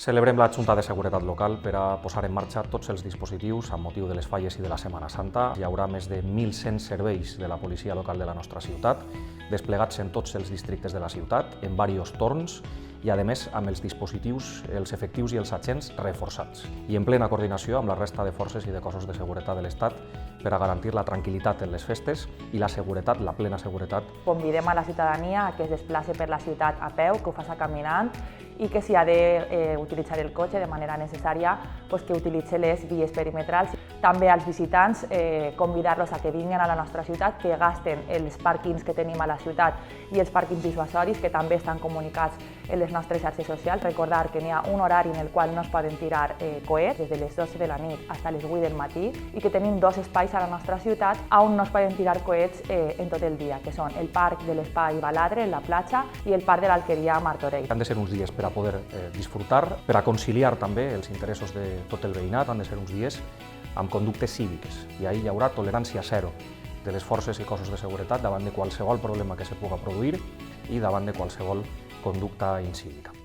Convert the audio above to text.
Celebrem la Junta de Seguretat Local per a posar en marxa tots els dispositius amb motiu de les falles i de la Setmana Santa. Hi haurà més de 1.100 serveis de la policia local de la nostra ciutat, desplegats en tots els districtes de la ciutat, en diversos torns, i a més amb els dispositius, els efectius i els agents reforçats. I en plena coordinació amb la resta de forces i de cossos de seguretat de l'Estat per a garantir la tranquil·litat en les festes i la seguretat, la plena seguretat. Convidem a la ciutadania a que es desplaci per la ciutat a peu, que ho faci caminant, i que si ha d'utilitzar el cotxe de manera necessària, que utilitzi les vies perimetrals. També als visitants convidar-los a que vinguin a la nostra ciutat, que gasten els pàrquings que tenim a la ciutat i els pàrquings dissuasoris, que també estan comunicats en les nostres xarxes socials. Recordar que n'hi ha un horari en el qual no es poden tirar coets, des de les 12 de la nit fins a les 8 del matí, i que tenim dos espais a la nostra ciutat on no es poden tirar coets en tot el dia, que són el Parc de l'Espai Baladre, en la platja, i el Parc de l'Alqueria a Martorell. Han de ser uns dies per a poder disfrutar, per a conciliar també els interessos de tot el veïnat, han de ser uns dies amb conductes cíviques, i ahir hi haurà tolerància zero de les forces i cossos de seguretat davant de qualsevol problema que se puga produir i davant de qualsevol conducta incívica.